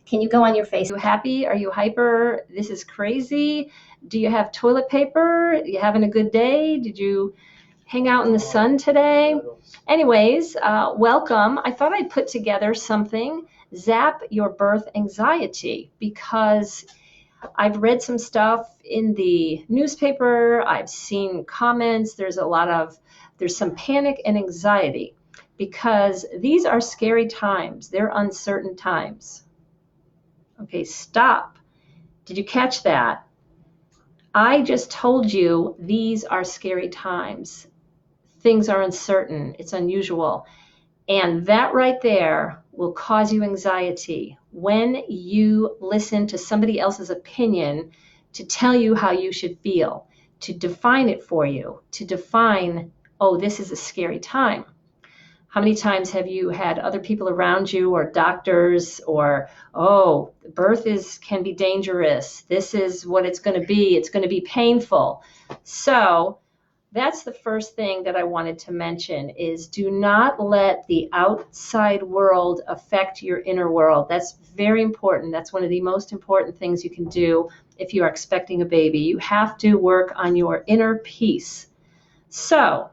Can you go on your face? Are you happy? Are you hyper? This is crazy. Do you have toilet paper? Are you having a good day? Did you hang out in the sun today? Anyways, welcome. I thought I'd put together something, Zap Your Birth Anxiety, because I've read some stuff in the newspaper. I've seen comments. There's some panic and anxiety because these are scary times. They're uncertain times. Okay, stop. Did you catch that? I just told you these are scary times. Things are uncertain. It's unusual. And that right there will cause you anxiety when you listen to somebody else's opinion to tell you how you should feel, to define it for you, to define, oh, this is a scary time. How many times have you had other people around you or doctors or, oh, birth can be dangerous. This is what it's going to be. It's going to be painful. So that's the first thing that I wanted to mention is do not let the outside world affect your inner world. That's very important. That's one of the most important things you can do if you are expecting a baby. You have to work on your inner peace. So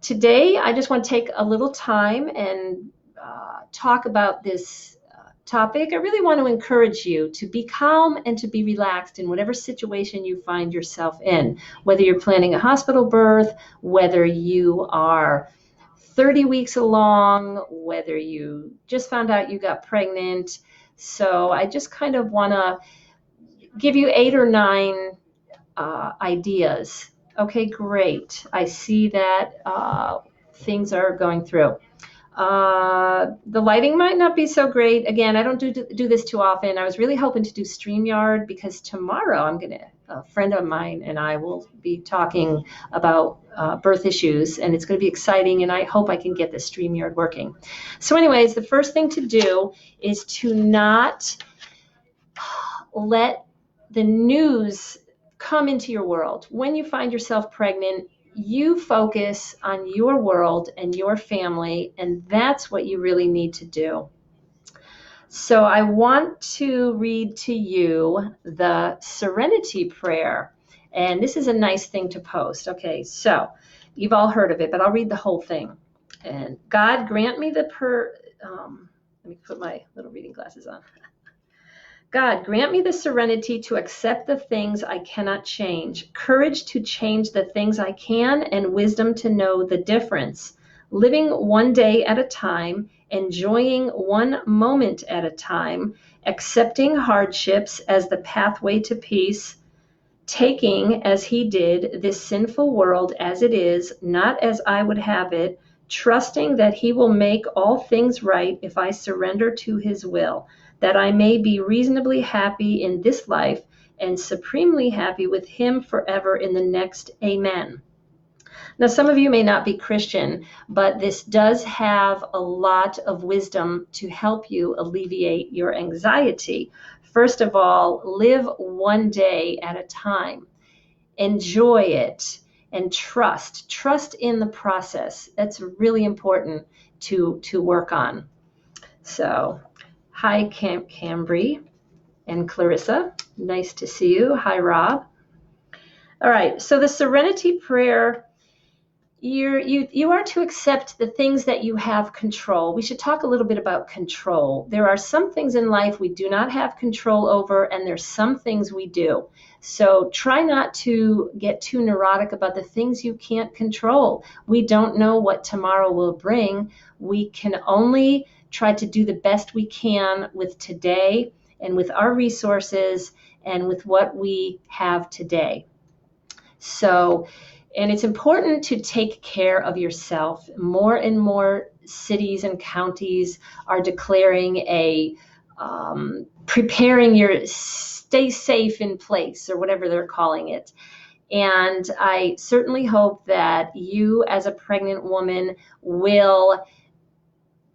today, I just want to take a little time and talk about this topic. I really want to encourage you to be calm and to be relaxed in whatever situation you find yourself in, whether you're planning a hospital birth, whether you are 30 weeks along, whether you just found out you got pregnant. So I just kind of want to give you 8 or 9 ideas. Okay, great. I see that things are going through. The lighting might not be so great. Again, I don't do this too often. I was really hoping to do StreamYard because tomorrow a friend of mine and I will be talking about birth issues, and it's going to be exciting, and I hope I can get the StreamYard working. So anyways, the first thing to do is to not let the news come into your world. When you find yourself pregnant, you focus on your world and your family, and that's what you really need to do. So I want to read to you the Serenity Prayer, and this is a nice thing to post. Okay, so you've all heard of it, but I'll read the whole thing. And God grant me let me put my little reading glasses on. God, grant me the serenity to accept the things I cannot change, courage to change the things I can, and wisdom to know the difference. Living one day at a time, enjoying one moment at a time, accepting hardships as the pathway to peace, taking, as he did, this sinful world as it is, not as I would have it, trusting that he will make all things right if I surrender to his will, that I may be reasonably happy in this life and supremely happy with him forever in the next. Amen. Now, some of you may not be Christian, but this does have a lot of wisdom to help you alleviate your anxiety. First of all, live one day at a time. Enjoy it and trust in the process. That's really important to work on. So, hi, Cambry and Clarissa. Nice to see you. Hi, Rob. All right. So the Serenity Prayer, you are to accept the things that you have control. We should talk a little bit about control. There are some things in life we do not have control over, and there's some things we do. So try not to get too neurotic about the things you can't control. We don't know what tomorrow will bring. We can only try to do the best we can with today and with our resources and with what we have today. So, and it's important to take care of yourself. More and more cities and counties are declaring preparing your stay safe in place, or whatever they're calling it. And I certainly hope that you as a pregnant woman will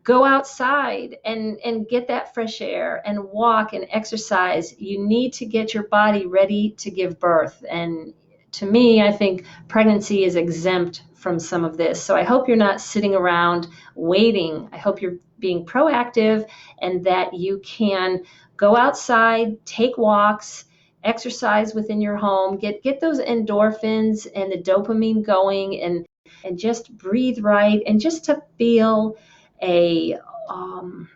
go outside and get that fresh air and walk and exercise. You need to get your body ready to give birth. And to me, I think pregnancy is exempt from some of this. So I hope you're not sitting around waiting. I hope you're being proactive and that you can go outside, take walks, exercise within your home, get those endorphins and the dopamine going, and just breathe right, and just to a um,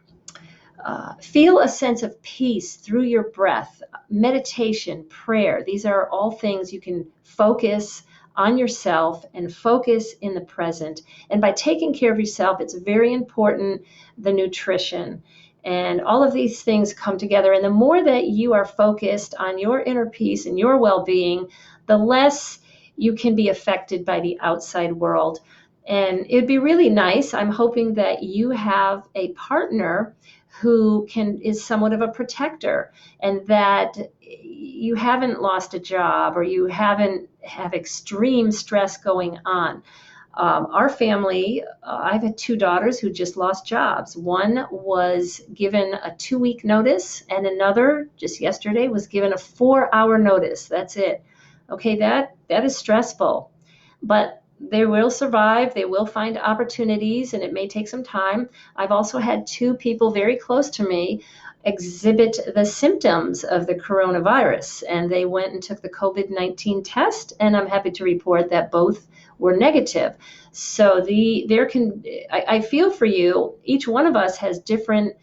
feel a sense of peace through your breath. Meditation, prayer, these are all things you can focus on yourself and focus in the present. And by taking care of yourself, it's very important, the nutrition. And all of these things come together. And the more that you are focused on your inner peace and your well-being, the less you can be affected by the outside world. And it'd be really nice. I'm hoping that you have a partner who is somewhat of a protector, and that you haven't lost a job or you haven't have extreme stress going on. Our family, I've had 2 daughters who just lost jobs. One was given a 2-week notice, and another just yesterday was given a 4-hour notice. That's it. Okay, that is stressful, but they will survive. They will find opportunities, and it may take some time. I've also had 2 people very close to me exhibit the symptoms of the coronavirus, and they went and took the COVID-19 test, and I'm happy to report that both were negative. So I feel for you. Each one of us has different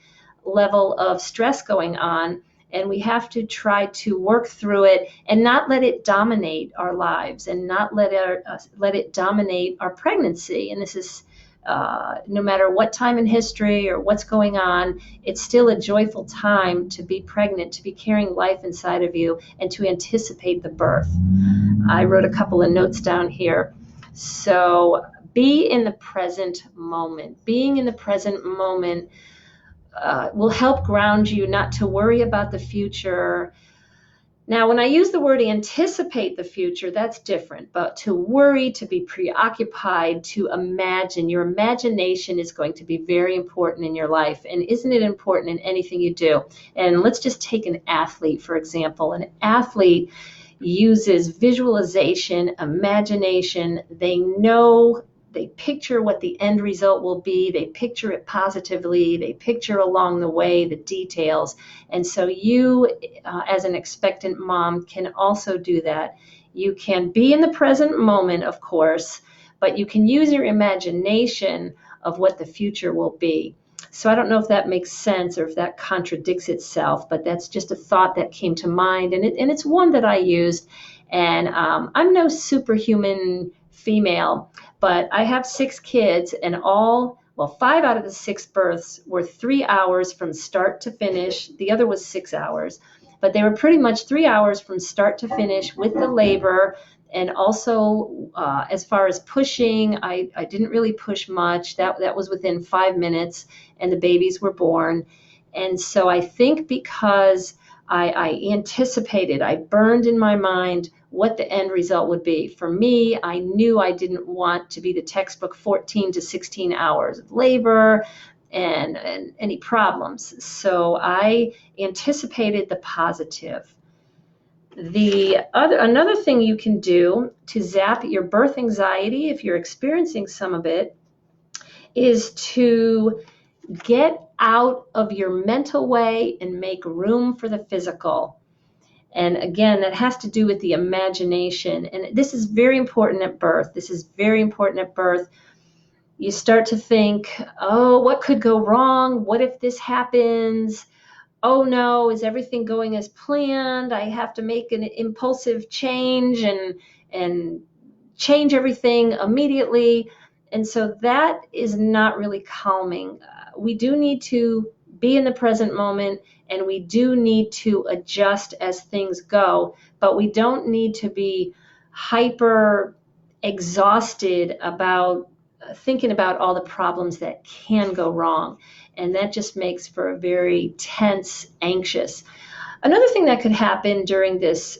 level of stress going on, and we have to try to work through it and not let it dominate our lives, and not let it dominate our pregnancy. And this is no matter what time in history or what's going on, it's still a joyful time to be pregnant, to be carrying life inside of you, and to anticipate the birth. I wrote a couple of notes down here. So be in the present moment. Being in the present moment will help ground you, not to worry about the future. Now, when I use the word anticipate the future, that's different. But to worry, to be preoccupied, to imagine, your imagination is going to be very important in your life. And isn't it important in anything you do? And let's just take an athlete, for example. An athlete uses visualization, imagination. They picture what the end result will be. They picture it positively. They picture along the way the details. And so you, as an expectant mom, can also do that. You can be in the present moment, of course, but you can use your imagination of what the future will be. So I don't know if that makes sense or if that contradicts itself, but that's just a thought that came to mind. And it's one that I used. And I'm no superhuman female, but I have 6 kids, and 5 out of the 6 births were 3 hours from start to finish. The other was 6 hours, but they were pretty much 3 hours from start to finish with the labor. And also, as far as pushing, I didn't really push much. That was within 5 minutes, and the babies were born. And so I think because I anticipated, I burned in my mind what the end result would be. For me, I knew I didn't want to be the textbook 14 to 16 hours of labor and any problems. So I anticipated the positive. Another thing you can do to zap your birth anxiety, if you're experiencing some of it, is to get out of your mental way and make room for the physical. And again, that has to do with the imagination. And this is very important at birth. You start to think, oh, what could go wrong? What if this happens? Oh no, is everything going as planned? I have to make an impulsive change and change everything immediately. And so that is not really calming. We do need to be in the present moment, and we do need to adjust as things go, but we don't need to be hyper exhausted about thinking about all the problems that can go wrong. And that just makes for a very tense, anxious. Another thing that could happen during this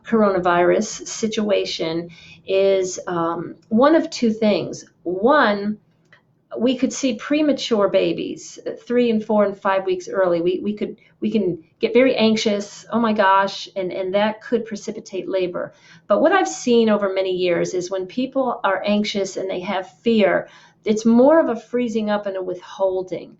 coronavirus situation is one of 2 things. One, We could see premature babies 3 and 4 and 5 weeks early. We can get very anxious. Oh my gosh, and that could precipitate labor. But what I've seen over many years is when people are anxious and they have fear, it's more of a freezing up and a withholding.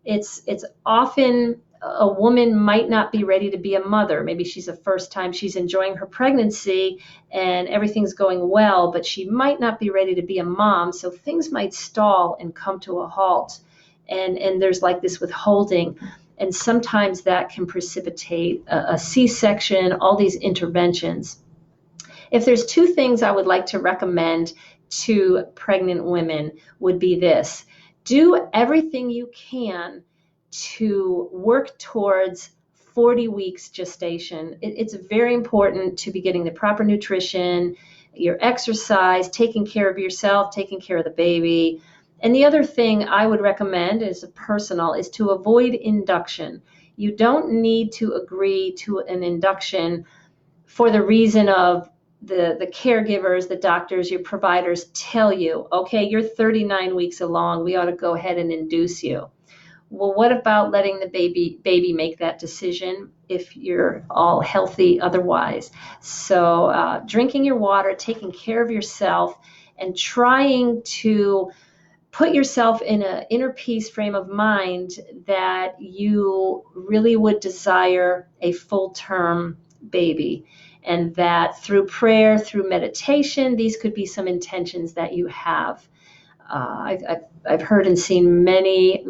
It's often a woman might not be ready to be a mother. Maybe she's the first time she's enjoying her pregnancy and everything's going well, but she might not be ready to be a mom. So things might stall and come to a halt. And there's like this withholding. And sometimes that can precipitate a C-section, all these interventions. If there's two things I would like to recommend to pregnant women would be this: do everything you can to work towards 40 weeks gestation. It's very important to be getting the proper nutrition, your exercise, taking care of yourself, taking care of the baby. And the other thing I would recommend is personal, is to avoid induction. You don't need to agree to an induction for the reason of the caregivers, the doctors, your providers tell you, okay, you're 39 weeks along, we ought to go ahead and induce you. Well, what about letting the baby make that decision if you're all healthy otherwise? So drinking your water, taking care of yourself, and trying to put yourself in an inner peace frame of mind that you really would desire a full-term baby. And that through prayer, through meditation, these could be some intentions that you have. I've heard and seen many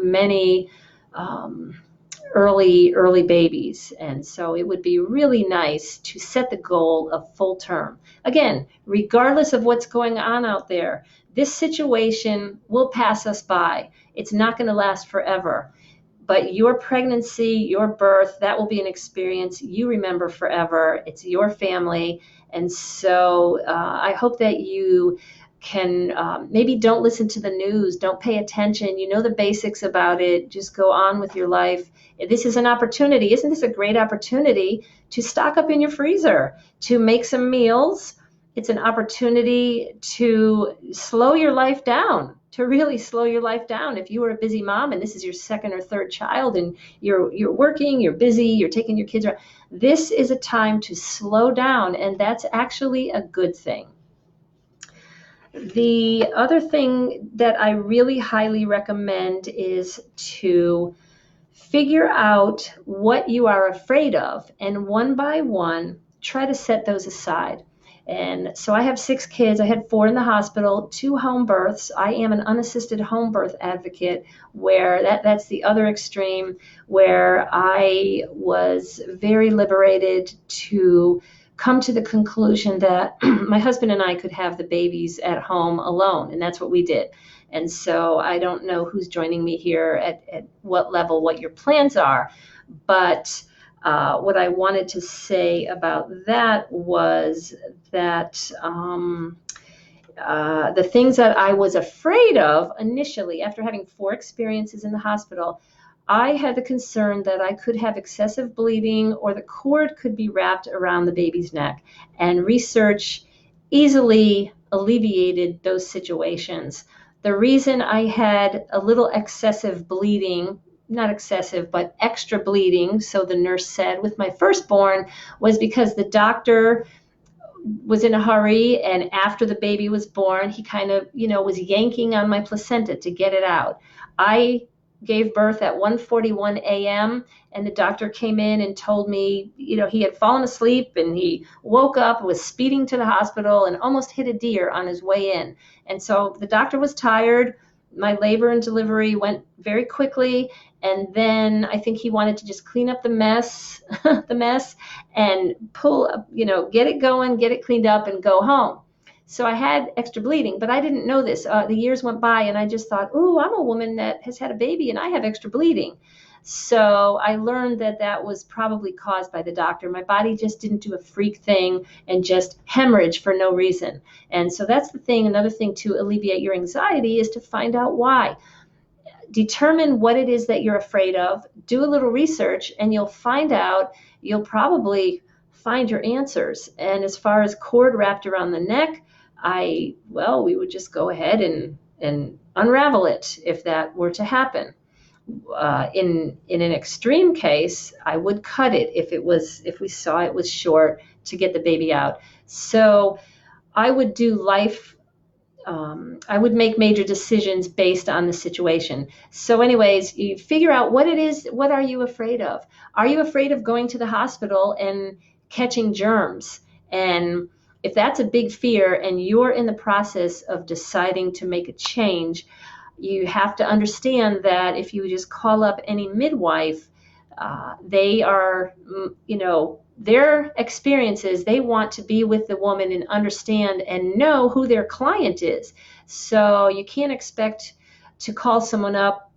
early babies. And so it would be really nice to set the goal of full term. Again, regardless of what's going on out there, this situation will pass us by. It's not going to last forever. But your pregnancy, your birth, that will be an experience you remember forever. It's your family. And so I hope that you can maybe don't listen to the news, don't pay attention. You know the basics about it. Just go on with your life. This is an opportunity. Isn't this a great opportunity to stock up in your freezer, to make some meals? It's an opportunity to slow your life down, to really slow your life down. If you were a busy mom and this is your second or third child and you're working, you're busy, you're taking your kids around, this is a time to slow down, and that's actually a good thing. The other thing that I really highly recommend is to figure out what you are afraid of, and one by one, try to set those aside. And so I have 6 kids. I had 4 in the hospital, 2 home births. I am an unassisted home birth advocate, where that's the other extreme, where I was very liberated to come to the conclusion that my husband and I could have the babies at home alone, and that's what we did. And so I don't know who's joining me here at what level, what your plans are, but what I wanted to say about that was that the things that I was afraid of initially, after having 4 experiences in the hospital, I had the concern that I could have excessive bleeding or the cord could be wrapped around the baby's neck. And research easily alleviated those situations. The reason I had a little excessive bleeding, not excessive, but extra bleeding, so the nurse said, with my firstborn, was because the doctor was in a hurry, and after the baby was born, he kind of, was yanking on my placenta to get it out. I gave birth at 1:41 a.m. and the doctor came in and told me, he had fallen asleep and he woke up, was speeding to the hospital and almost hit a deer on his way in. And so the doctor was tired. My labor and delivery went very quickly. And then I think he wanted to just clean up the mess, and pull up, get it going, get it cleaned up and go home. So I had extra bleeding, but I didn't know this. The years went by and I just thought, ooh, I'm a woman that has had a baby and I have extra bleeding. So I learned that that was probably caused by the doctor. My body just didn't do a freak thing and just hemorrhage for no reason. And so that's the thing. Another thing to alleviate your anxiety is to find out why. Determine what it is that you're afraid of. Do a little research and you'll find out. You'll probably find your answers. And as far as cord wrapped around the neck, we would just go ahead and unravel it if that were to happen. In an extreme case, I would cut it if we saw it was short, to get the baby out. So I would do life. I would make major decisions based on the situation. So anyways, you figure out what it is. What are you afraid of? Are you afraid of going to the hospital and catching germs? And if that's a big fear and you're in the process of deciding to make a change, you have to understand that if you just call up any midwife, they are, their experiences, they want to be with the woman and understand and know who their client is. So you can't expect to call someone up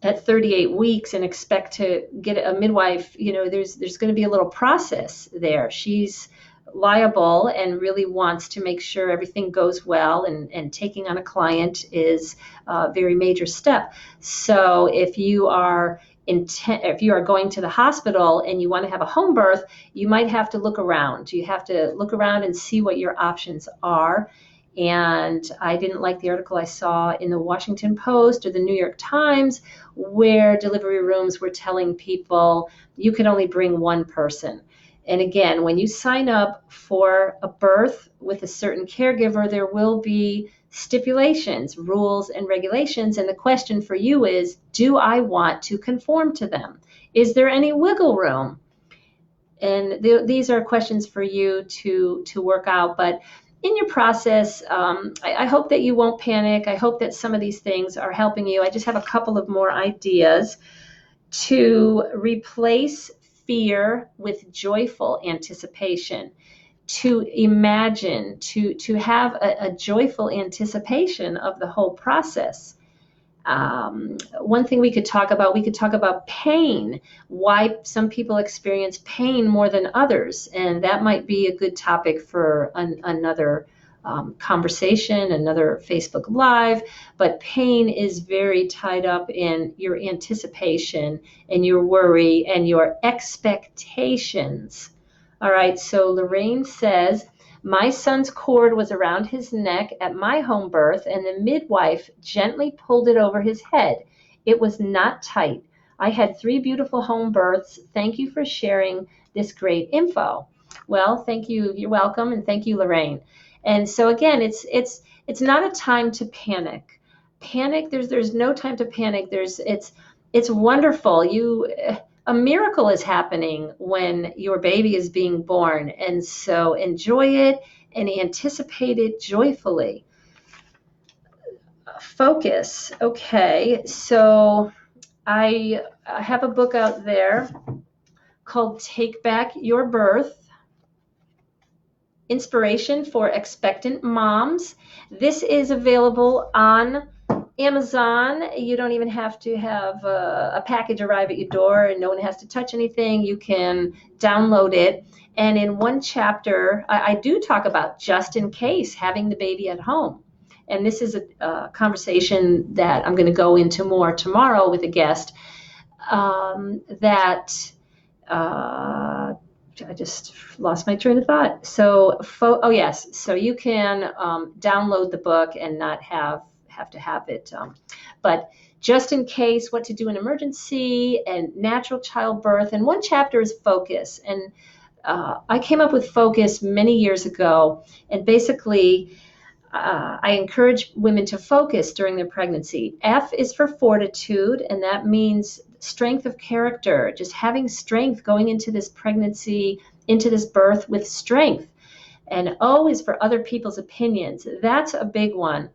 at 38 weeks and expect to get a midwife. There's going to be a little process there. She's liable and really wants to make sure everything goes well, and taking on a client is a very major step. So if you are going to the hospital and you want to have a home birth, you might have to look around. You have to look around and see what your options are. And I didn't like the article I saw in the Washington Post or the New York Times where delivery rooms were telling people you can only bring one person. And again, when you sign up for a birth with a certain caregiver, there will be stipulations, rules, and regulations. And the question for you is, do I want to conform to them? Is there any wiggle room? And these are questions for you to work out. But in your process, I hope that you won't panic. I hope that some of these things are helping you. I just have a couple of more ideas to replace fear with joyful anticipation, to imagine, to have a joyful anticipation of the whole process. One thing we could talk about pain, why some people experience pain more than others. And that might be a good topic for another conversation, another Facebook Live. But pain is very tied up in your anticipation and your worry and your expectations. All right, so Lorraine says, my son's cord was around his neck at my home birth, and the midwife gently pulled it over his head. It was not tight. I had 3 beautiful home births. Thank you for sharing this great info. Well, thank you. You're welcome, and thank you, Lorraine. And so again, it's not a time to panic. There's no time to panic. It's wonderful. A miracle is happening when your baby is being born. And so enjoy it and anticipate it joyfully. Focus. Okay, so I have a book out there called Take Back Your Birth, Inspiration for Expectant Moms. This is available on Amazon. You don't even have to have a package arrive at your door, and no one has to touch anything. You can download it. And in one chapter, I do talk about just in case having the baby at home. And this is a conversation that I'm going to go into more tomorrow with a guest. I just lost my train of thought. So, yes. So you can download the book and not have to have it. But just in case, what to do in emergency, and natural childbirth. And one chapter is focus. And I came up with focus many years ago. And basically, I encourage women to focus during their pregnancy. F is for fortitude, and that means strength of character, just having strength going into this pregnancy, into this birth with strength. And O is for other people's opinions. That's a big one.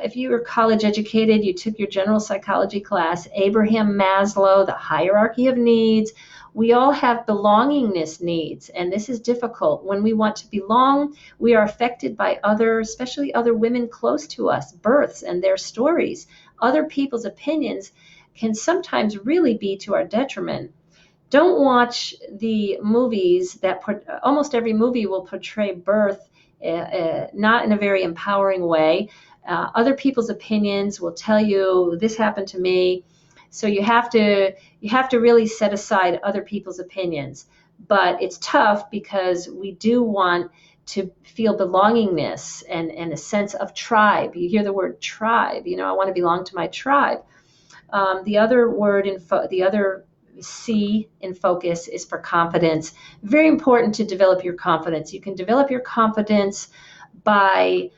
If you were college educated, you took your general psychology class, Abraham Maslow, the hierarchy of needs. We all have belongingness needs, and this is difficult. When we want to belong, we are affected by especially other women close to us, births and their stories. Other people's opinions can sometimes really be to our detriment. Don't watch the movies that almost every movie will portray birth not in a very empowering way. Other people's opinions will tell you, this happened to me. So you have to really set aside other people's opinions. But it's tough because we do want to feel belongingness and a sense of tribe. You hear the word tribe, I want to belong to my tribe. The other word the other C in focus is for confidence. Very important to develop your confidence. You can develop your confidence by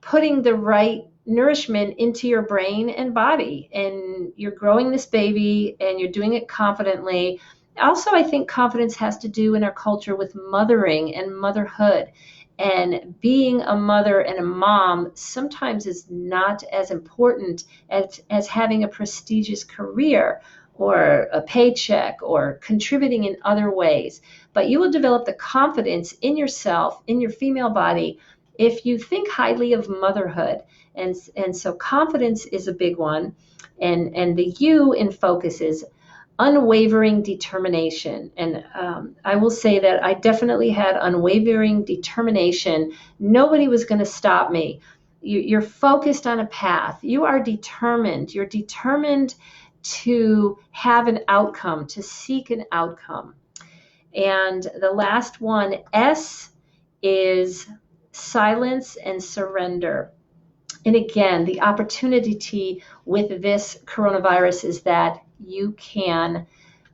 putting the right nourishment into your brain and body, and you're growing this baby and you're doing it confidently. Also, I think confidence has to do in our culture with mothering and motherhood, and being a mother and a mom sometimes is not as important as having a prestigious career or a paycheck or contributing in other ways. But you will develop the confidence in yourself, in your female body, if you think highly of motherhood. And so confidence is a big one. And the U in focus is unwavering determination. And I will say that I definitely had unwavering determination. Nobody was going to stop me. You're focused on a path. You are determined. You're determined to have an outcome, to seek an outcome. And the last one, S, is silence and surrender. And again, the opportunity with this coronavirus is that you can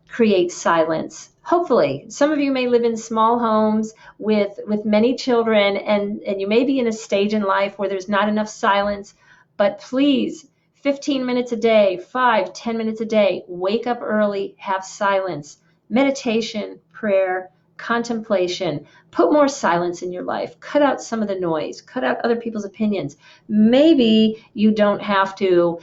create silence. Hopefully, some of you may live in small homes with many children, and you may be in a stage in life where there's not enough silence, but please, 15 minutes a day, 5, 10 minutes a day, wake up early, have silence, meditation, prayer, contemplation. Put more silence in your life. Cut out some of the noise. Cut out other people's opinions. Maybe you don't have to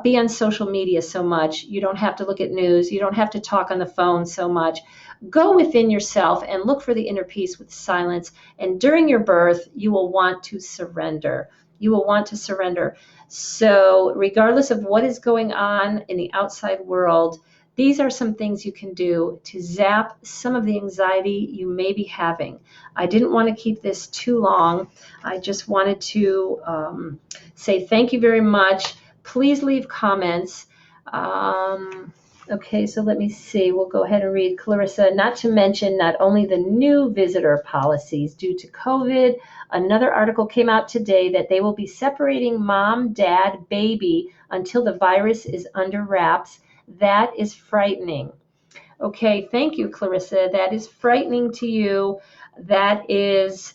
be on social media so much. You don't have to look at news. You don't have to talk on the phone so much. Go within yourself and look for the inner peace with silence. And during your birth, you will want to surrender. You will want to surrender. So regardless of what is going on in the outside world, these are some things you can do to zap some of the anxiety you may be having. I didn't want to keep this too long. I just wanted to say thank you very much. Please leave comments. Okay, so let me see. We'll go ahead and read Clarissa. Not to mention not only the new visitor policies due to COVID, another article came out today that they will be separating mom, dad, baby until the virus is under wraps. That is frightening. Okay, thank you, Clarissa. That is frightening to you. That is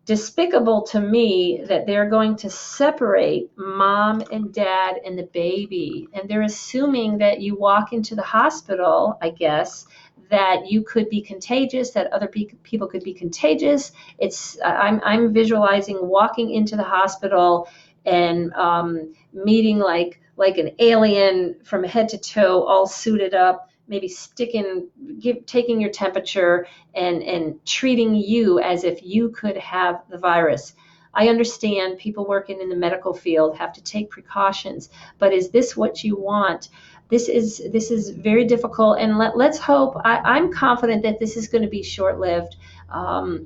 despicable to me that they're going to separate mom and dad and the baby. And they're assuming that you walk into the hospital, I guess, that you could be contagious, that other people could be contagious. I'm visualizing walking into the hospital and meeting like an alien from head to toe, all suited up, maybe taking your temperature and treating you as if you could have the virus. I understand people working in the medical field have to take precautions, but is this what you want? This is very difficult, and let's hope. I'm confident that this is going to be short-lived.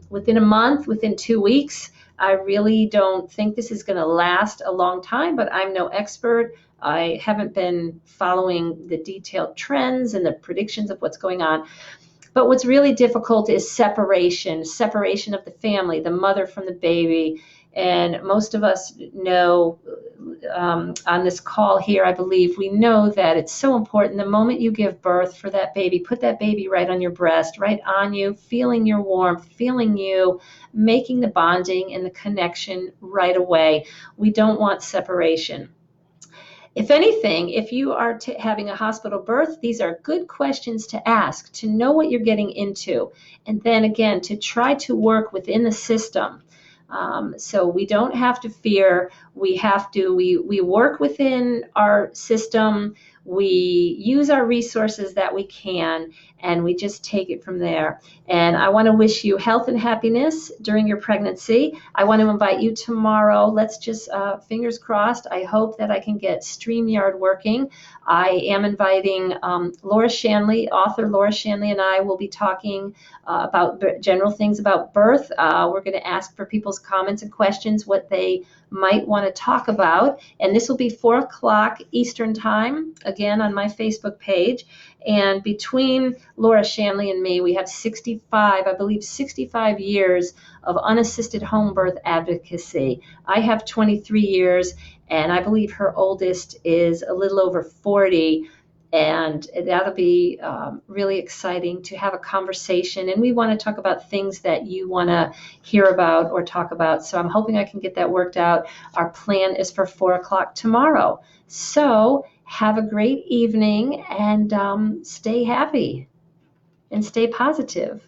Within a month, within 2 weeks, I really don't think this is going to last a long time, but I'm no expert. I haven't been following the detailed trends and the predictions of what's going on. But what's really difficult is separation of the family, the mother from the baby. And most of us know on this call here, I believe we know that it's so important the moment you give birth for that baby, put that baby right on your breast, right on you, feeling your warmth, feeling you, making the bonding and the connection right away. We don't want separation. If anything, if you are having a hospital birth, these are good questions to ask, to know what you're getting into, and then again, to try to work within the system. So we don't have to fear. We work within our system. We use our resources that we can, and we just take it from there. And I want to wish you health and happiness during your pregnancy. I want to invite you tomorrow. Let's just, fingers crossed, I hope that I can get StreamYard working. I am inviting Laura Shanley, author Laura Shanley, and I will be talking about general things about birth. We're going to ask for people's comments and questions, what they might want to talk about. And this will be 4 o'clock Eastern time, again, on my Facebook page. And between Laura Shanley and me, we have 65 years of unassisted home birth advocacy. I have 23 years, and I believe her oldest is a little over 40. And that'll be really exciting to have a conversation. And we want to talk about things that you want to hear about or talk about. So I'm hoping I can get that worked out. Our plan is for 4 o'clock tomorrow. So have a great evening and stay happy and stay positive.